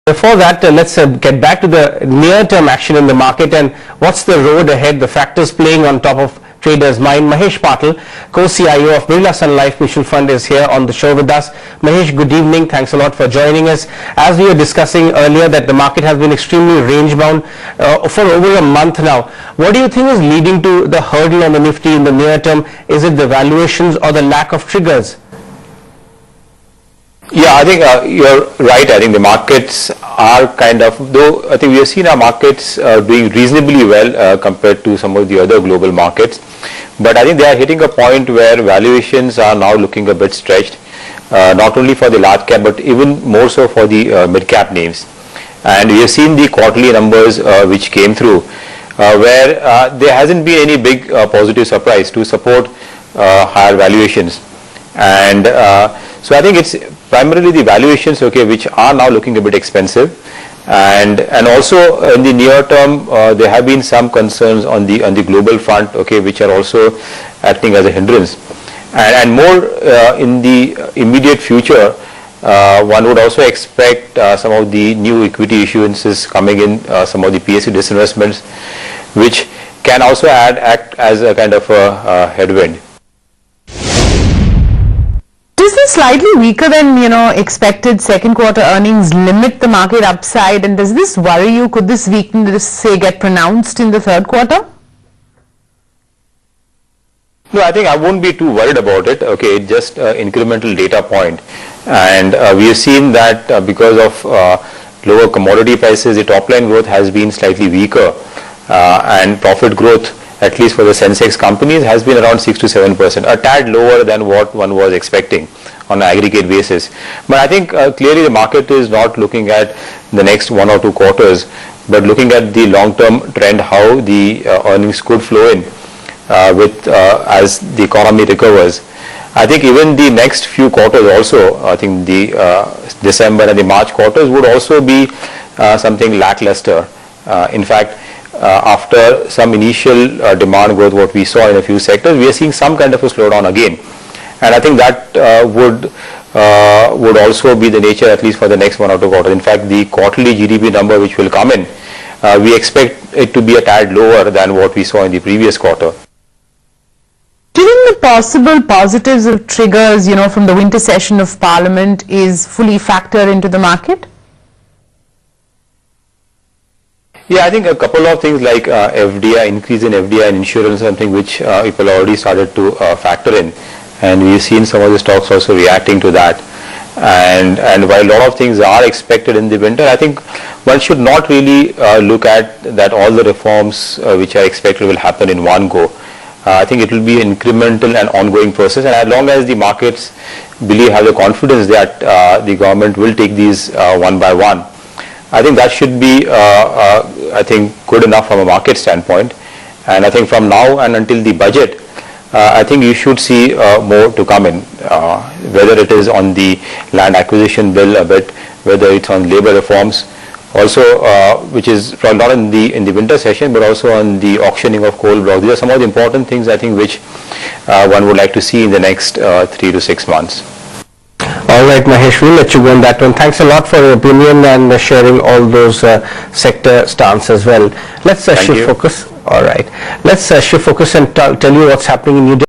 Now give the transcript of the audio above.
Before that, let's get back to the near-term action in the market and what's the road ahead, the factors playing on top of traders' mind. Mahesh Patil, co-CIO of Birla Sun Life Mutual Fund, is here on the show with us. Mahesh, good evening. Thanks a lot for joining us. As we were discussing earlier that the market has been extremely range-bound for over a month now. What do you think is leading to the hurdle on the Nifty in the near term? Is it the valuations or the lack of triggers? Yeah, I think you're right. I think the markets are though I think we have seen our markets doing reasonably well compared to some of the other global markets. But I think they are hitting a point where valuations are now looking a bit stretched, not only for the large cap, but even more so for the mid cap names. And we have seen the quarterly numbers which came through, where there hasn't been any big positive surprise to support higher valuations. And so I think it's primarily the valuations, which are now looking a bit expensive, and also in the near term there have been some concerns on the global front, which are also acting as a hindrance, and more in the immediate future. One would also expect some of the new equity issuances coming in, some of the PSU disinvestments, which can also act as a kind of a headwind. Does the slightly weaker than expected second quarter earnings limit the market upside, and does this worry you? Could this weakness, say, get pronounced in the third quarter? No, I think I won't be too worried about it. It's just an incremental data point, and we have seen that because of lower commodity prices, the top line growth has been slightly weaker, and profit growth, at least for the Sensex companies, has been around 6 to 7%, a tad lower than what one was expecting on an aggregate basis. But I think clearly the market is not looking at the next 1 or 2 quarters, but looking at the long-term trend, how the earnings could flow in as the economy recovers. I think even the next few quarters also, I think the December and the March quarters would also be something lackluster. In fact, after some initial demand growth, what we saw in a few sectors, we are seeing some kind of a slowdown again, and I think that would also be the nature, at least for the next 1 or 2 quarters. In fact, the quarterly GDP number which will come in, we expect it to be a tad lower than what we saw in the previous quarter. Do you think the possible positives of triggers, from the winter session of Parliament is fully factored into the market? Yeah, I think a couple of things like FDI, increase in FDI and insurance, something which people already started to factor in, and we've seen some of the stocks also reacting to that. And while a lot of things are expected in the winter, I think one should not really look at that all the reforms which are expected will happen in one go. I think it will be an incremental and ongoing process, and as long as the markets have the confidence that the government will take these one by one, I think that should be, I think, good enough from a market standpoint. And I think from now and until the budget, I think you should see more to come in, whether it is on the land acquisition bill a bit, whether it's on labor reforms, also which is not in the winter session, but also on the auctioning of coal blocks. These are some of the important things, I think, which one would like to see in the next 3 to 6 months. All right, Mahesh, we'll let you go on that one. Thanks a lot for your opinion and sharing all those sector stance as well. Let's shift focus. All right, let's shift focus and tell you what's happening in New Delhi.